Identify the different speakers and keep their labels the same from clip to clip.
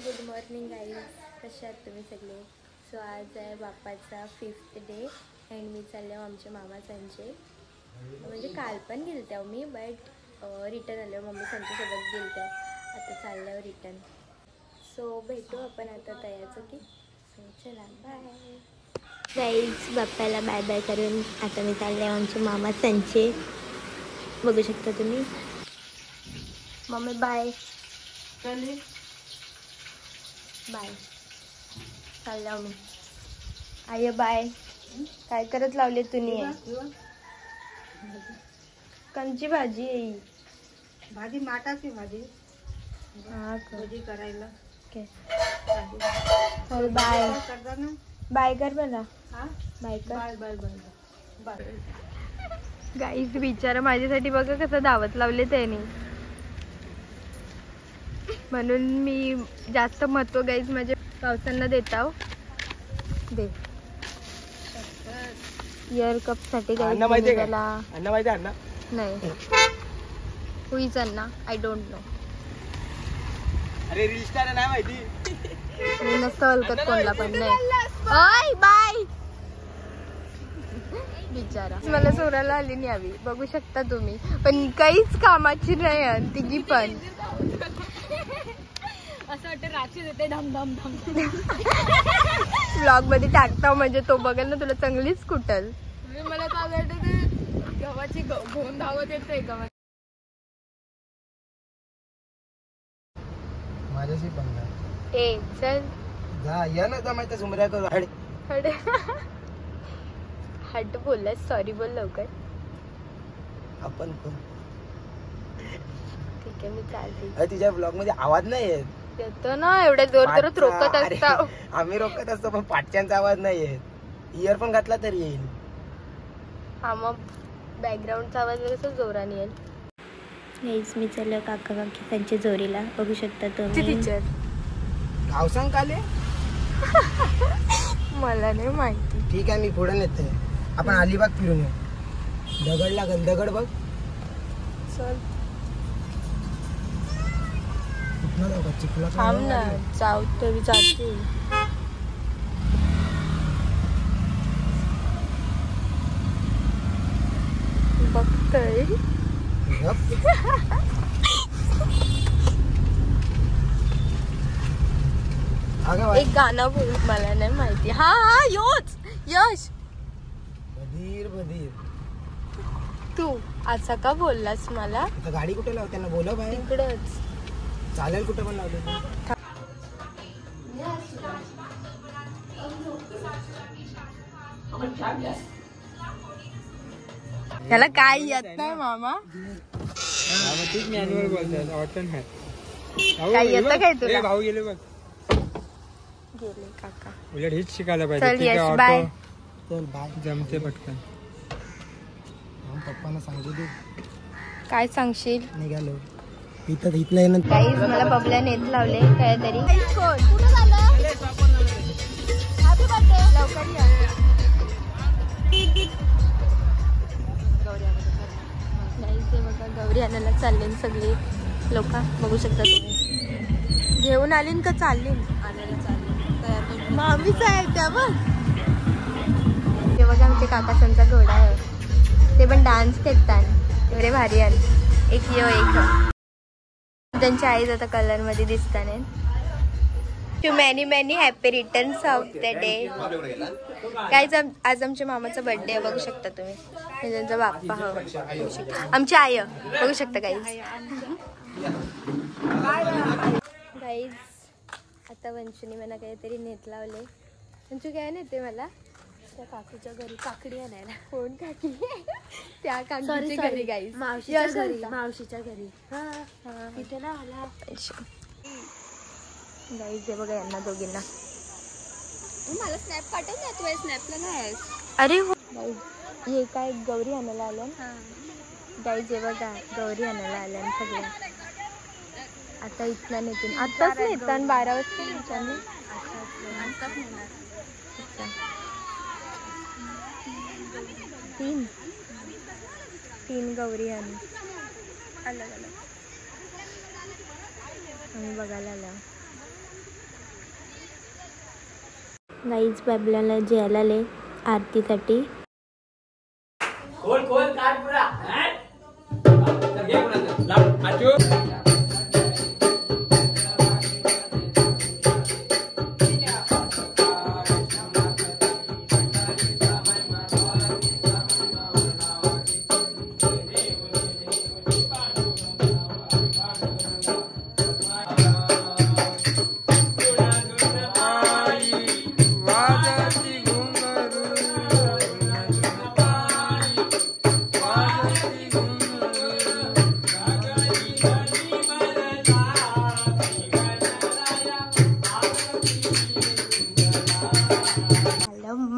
Speaker 1: Good morning guys, कसे आहात तुम्ही सगळे. सो आज आहे बाप्पाचा 5th डे अँड मी चालले आमच्या मामासांचे. म्हणजे काल पण गेलते मी, बट रिटर्न आलो. मम्मी त्यांच्यासोबत गेलते, आता चालल्यावर रिटर्न. सो भेटू आपण आता तयारचं की. सो चला बाय गाईज. बाप्पाला बाय बाय करून आता मी चालले आमच्या मामासांचे. बघू शकता तुम्ही. Mummy bye. बाय. चालला मी. I bye. काय करत लावले तुम्ही? कंची भाजी आहे?
Speaker 2: भाजी माटाची भाजी.
Speaker 1: हा
Speaker 2: भाजी करायला.
Speaker 1: ओके. चल बाय. बाय कर मला.
Speaker 2: हा
Speaker 1: बाय कर.
Speaker 2: Bye bye bye bye.
Speaker 1: Guys बिचारा माझ्यासाठी बघा कसं दावत लावले त्याने. म्हणून मी जास्त महत्व गाईज माझ्या पावसांना देता दे. इयर कप साठी गाईज नाही. Who is Anna? I don't know.
Speaker 3: अरे रील स्टार नाही माहिती.
Speaker 1: मी नसतं हलकत कोणला पण नाही. ओय बाय. बिचारा मला सोराला आली नाही हवी. बघू शकता तुम्ही, पण काहीच कामाची नाही तिघी पण.
Speaker 2: असं वाटतं रात्री येते धम धम धम.
Speaker 1: ब्लॉग मध्ये टाकता म्हणजे तो बघेल ना तुला चांगलीच कुटल.
Speaker 2: मला तर असं वाटतं ते गव्हाची घेऊन धावत येते गव्हा.
Speaker 3: माझ्याशी पंगा.
Speaker 1: ए चल
Speaker 3: जा या ना जमायचं झुमऱ्याचं झाड.
Speaker 1: हट बोललास. सॉरी बोल लवकर.
Speaker 3: आपण पण
Speaker 1: ठीक आहे मी चालते.
Speaker 3: तिच्या ब्लॉग मध्ये आवाज नाही येत.
Speaker 1: येतो ना एवढ्या जोर जोरात रोकत असता.
Speaker 3: आम्ही रोकत असतो पण पाठच्यांचा आवाज नाही येत. इयरफोन घातला तरी येईल.
Speaker 1: हा मग बॅकग्राऊंडचा आवाज कसं जोराने येईल. हेच मी चाललो काका काकी त्यांच्या जोरीला. बघू शकता तुम्ही. टीचर
Speaker 3: गाव सांग काले.
Speaker 1: मला नाही माहिती.
Speaker 3: ठीक आहे मी पुढे नेते. आपण अलिबाग फिरून येऊ. दगड लागल. दगड बघ.
Speaker 1: चल
Speaker 3: चिखला
Speaker 1: थांब ना. जाऊ तरी जाते. बघतोय. एक गाणं बोल. मला नाही माहिती. हा हा योच यश.
Speaker 3: बधीर बधीर.
Speaker 1: तू असा का बोललास मला?
Speaker 3: गाडी कुठे लाव त्यांना बोलव बाहेर.
Speaker 1: तिकडच
Speaker 3: चालेल कुठे पण लावले.
Speaker 1: त्याला काय येत नाही मामा. काय येतं काय तुला?
Speaker 3: भाऊ गेले बघ.
Speaker 1: गेले काका.
Speaker 3: उलट हेच शिकायला
Speaker 1: चल
Speaker 3: पाहिजे.
Speaker 1: यश बाय.
Speaker 3: चल बाय. जमते पटकन. पप्पांना सांगू दे.
Speaker 1: काय सांगशील?
Speaker 3: निघालो. इथं इथलं येणं.
Speaker 1: गाईज मला बबल्या नेत लावले काहीतरी. लवकर या. बघा गौरी आणायला चालले सगळी लोक. बघू शकता तुम्ही. घेऊन आलीन का चालली? आणायला चालली. मामीच आहे त्या बघ. ते बघा आमच्या काकासांचा घोडा आहे. ते पण डान्स करतात. एवढे भारी आहे. एक यो एक. त्यांच्या आईज आता कलर मध्ये दिसताना. To many many happy returns of the day. काहीच आज आमच्या मामाचा बर्थडे आहे. बघू शकता तुम्ही. त्यांचा बाप्पा हा बघू शकता. आमची आई बघू शकता गाईज. गाईज आता वंशूने मला काहीतरी नेत लावले. वंशू काय नेते मला? त्या काकूच्या घरी काकडी आणायला. कोण काकी? त्या काकीच्या घरी गाईज. मावशीच्या घरी. मावशीच्या घरी. तिथे ना आला गाईज. हे बघा यांना दोघींना. मला स्नॅप पाठव ना. तू स्नॅपला नाही. अरे हो गाईज. हे काय गौरी आणायला आल्या गाईज. हे बघा गौरी आणायला आल्या सगळ्या. आता इथला नेतील. आताच नेतात 12 वाजता. तीन गौरी आणू अलग अलग. आम्ही बघायला आलो. गाईज बाबल्याला जेवायला आले आरतीसाठी.
Speaker 4: खोल खोल काट पुरा घे पुरा लाव आजू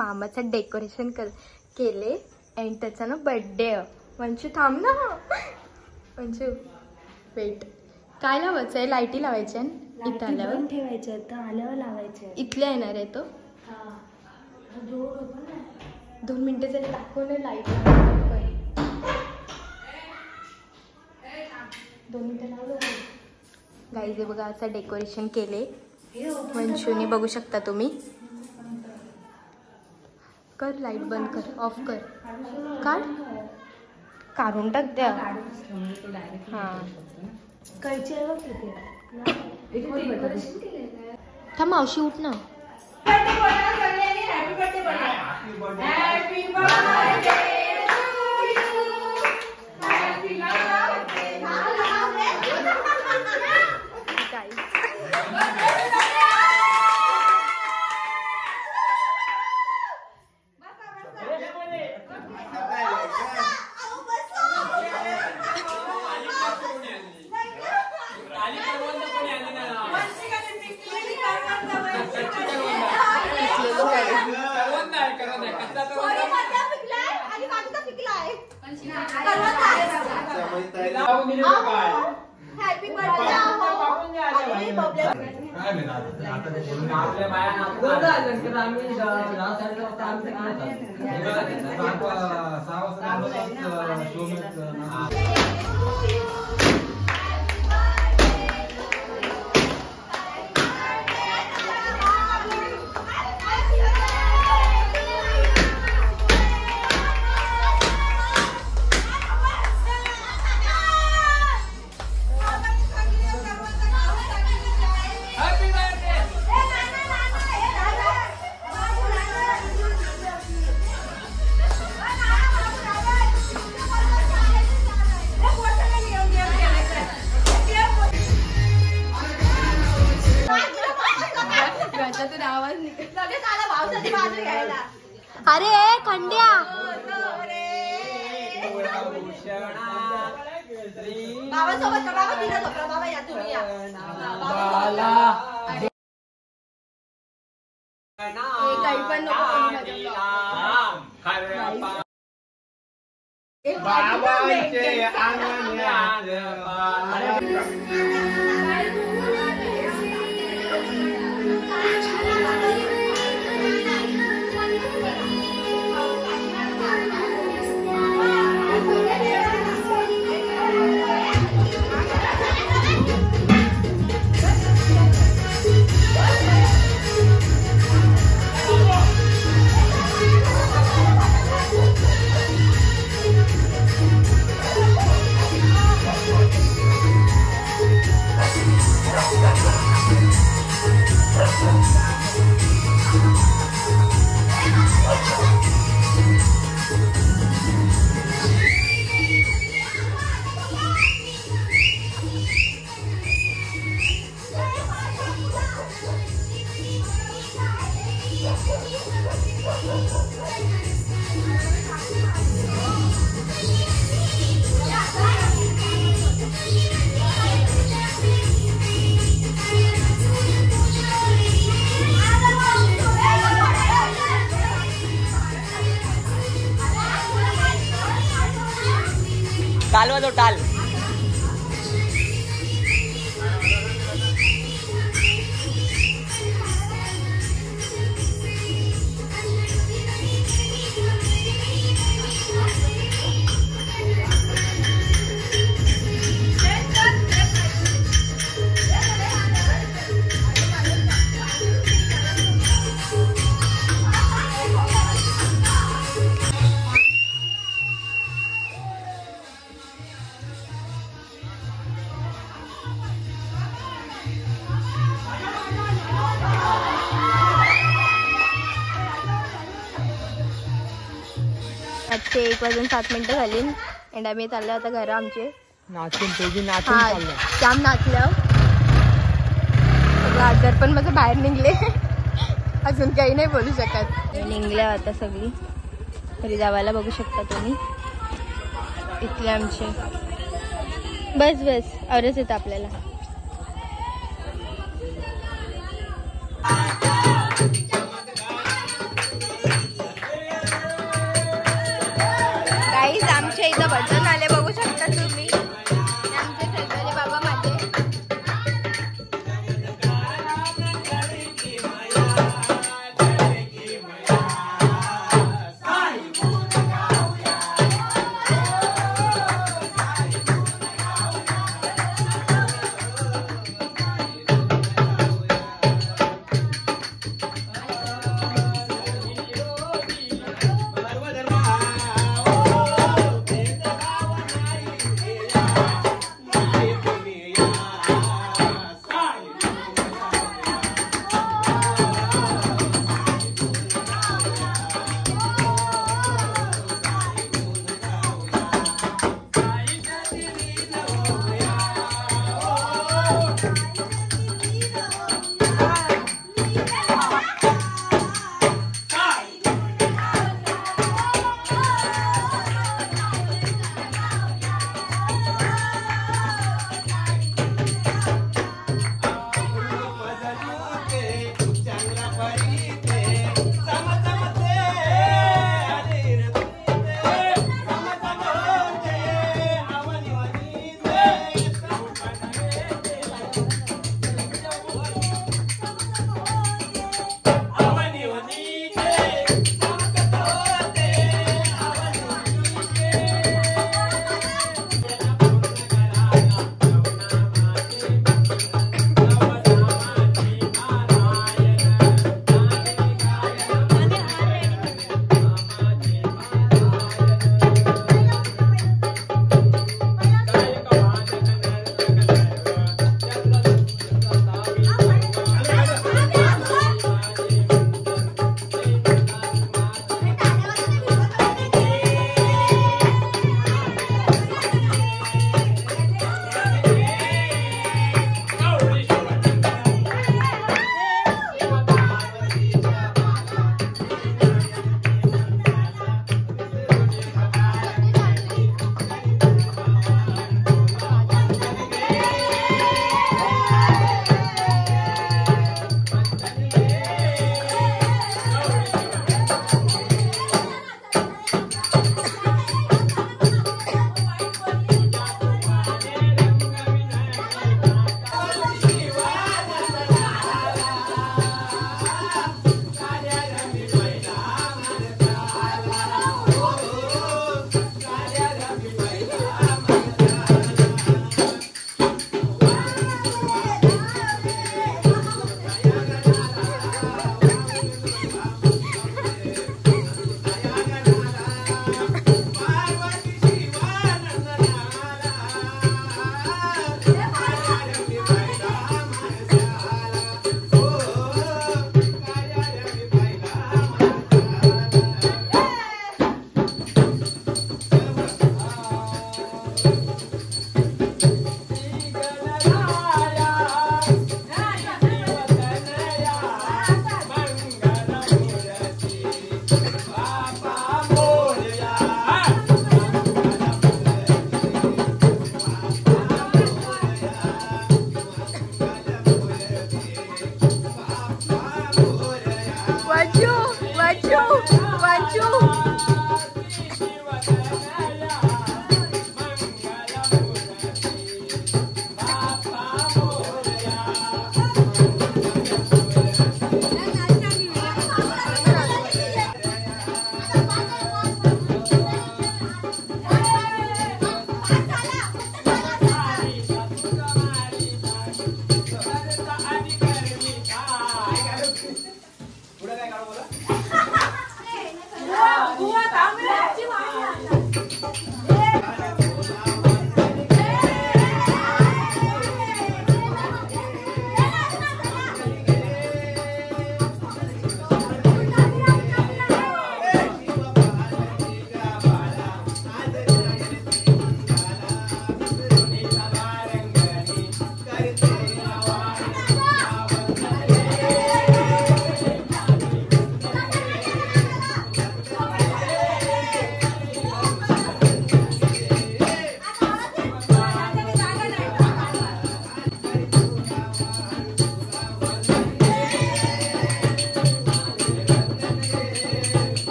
Speaker 1: मामाचं डेकोरेशन केले आणि त्याचा ना बर्थडे. वंशू थांब ना. वंशू वेट. काय लावायचं आहे? लाईटी लावायच्या इथं आल्यावर
Speaker 2: ठेवायचं तर आल्यावर लावायचं.
Speaker 1: इथल्या येणार आहे तो. 2 मिनिटं जरी दाखवलं लाईट 2 मिनिटं लावलं. गाईज बघा असं डेकोरेशन केले वंशूने. बघू शकता तुम्ही. कर लाईट बंद कर. ऑफ कर. काढ. काढून टाक द्या. हां था मावशी उठ ना. अरे खंड्या बाबासोबत का बाबा तिला झोपला. बाबा या तुम्ही या. काही पण नको.
Speaker 4: टाल वाजव टाल.
Speaker 1: रातचे 1:07 झाली आणि आम्ही चाललो आता घरा आमचे.
Speaker 3: नाचून तेजी नाचून चाललं.
Speaker 1: जाम नाचल्या सगळं आजार पण माझं बाहेर निघले. अजून काही नाही बोलू शकत. निघल्या आता सगळी घरी जावायला. बघू शकता तुम्ही इथले आमचे. बस बस आवरच येतं आपल्याला. गाईज आमच्या इथं भजन आले बघू शकता तुम्ही. आमचे शेजारी बाबा माझे.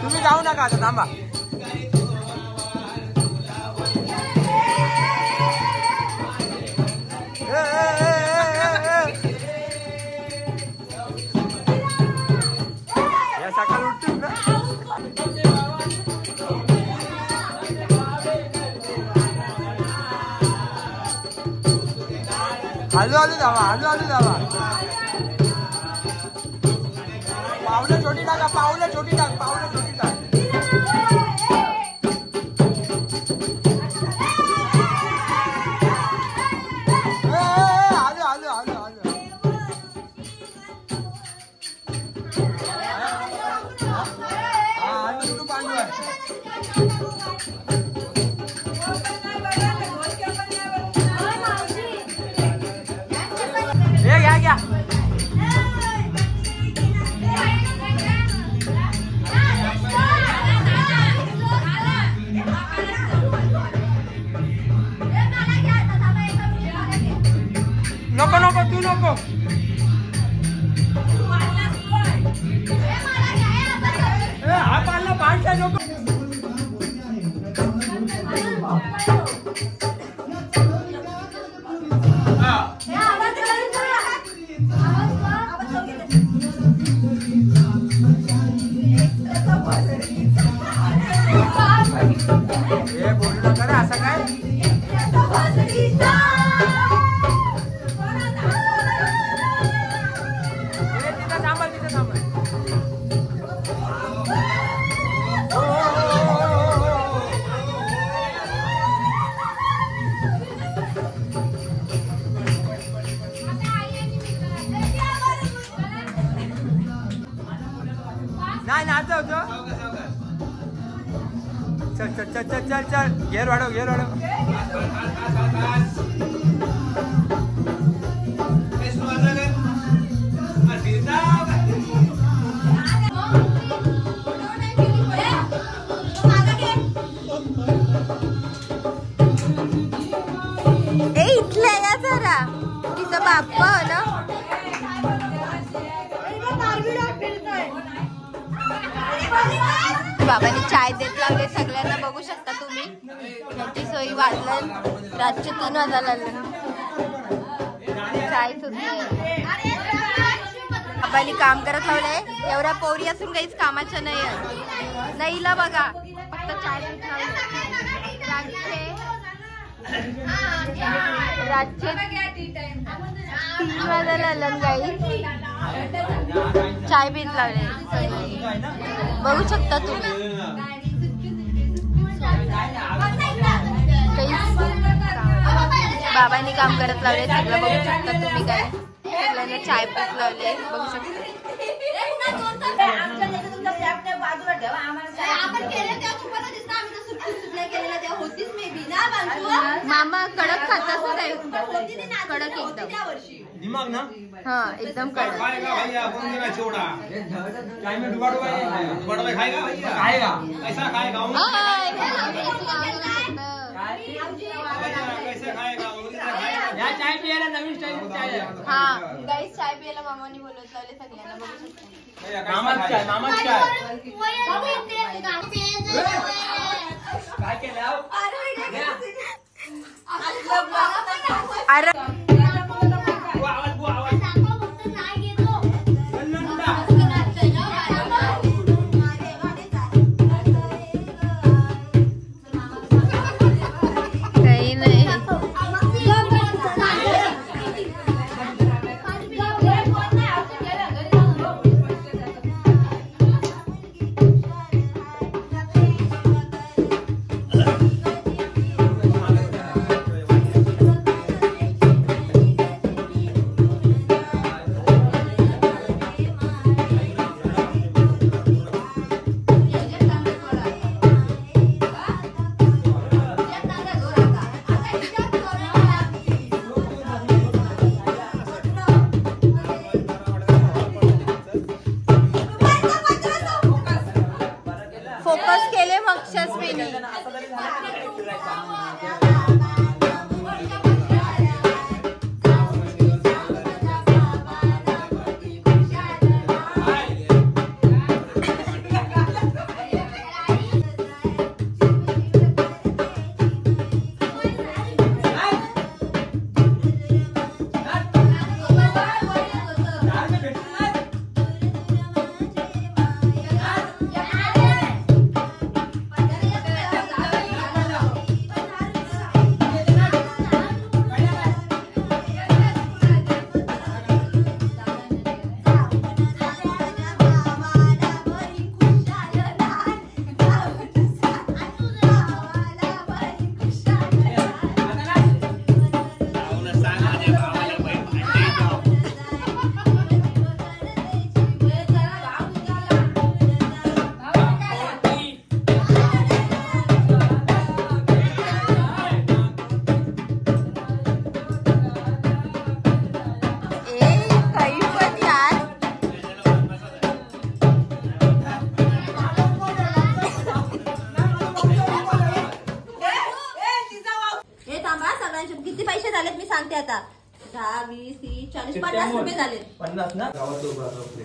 Speaker 4: तुम्ही जाऊ नका आता, थांबा. या सकाळी उठतील ना. हलू हलू जावा, हलू हलू जावा. पावलं छोटी टाका, पावलं छोटी टाक, पावलं छोटी टाक. हलू हलू हलू हलू. हा हलू कुठून पांडू आहे. हे घ्या घ्या. नको नको तू नको. हा पाळला पाळता नको. हे बोलू नका रे असं काय. नाही नाचव तो. चल चल चल चल चल चल. घेर वाढव, घेर वाढव.
Speaker 1: इथल्या या जरा तिथं बाप्पा हो ना. बाबांनी चाय देत लावले सगळ्यांना, बघू शकता तुम्ही. त्यांची सोयी वाजल्या रातचे 3 वाजायला चाय सुटली. बाबांनी काम करत लावलंय. एवढ्या पोरी असून काहीच कामाचं नाही. नाहीला बघा फक्त चाय देत लावले. रातचे 3 वाजायला गाई चाय पीत लावले. बघू शकता तुम्ही. बाबांनी काम करत लावले सगळं, बघू शकता तुम्ही. काय सगळ्यांना चाय पीत लावले, बघू शकता. मामा कडक खातास काय. कडक एकदम
Speaker 4: दिमाग ना.
Speaker 1: हा एकदम कडक.
Speaker 4: चाय पियाला नवीन स्टाईल.
Speaker 1: हा गाईस चाय पियाला मामाने बोलवत लावले सगळ्यांना, बघू शकता.
Speaker 4: मामाच चाय, मामाच चाय. काय केलं
Speaker 1: अरे काही नाही. लक्षात मी सांगते आता 10, 20, 30, 40, 50 रुपये झाले.
Speaker 4: 50 ना गावात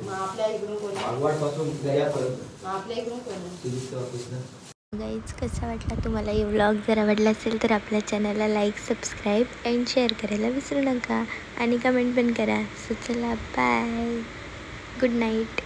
Speaker 2: मग आपल्या इकडून कोण
Speaker 4: पासून गयापर्यंत
Speaker 2: आपल्या इकडून कोण
Speaker 1: गाईज कसा वाटला तुम्हाला हे व्लॉग? जर आवडला असेल तर आपल्या चॅनलला लाईक, सबस्क्राईब अँड शेअर करायला विसरू नका आणि कमेंट पण करा. सो चला बाय, गुड नाईट.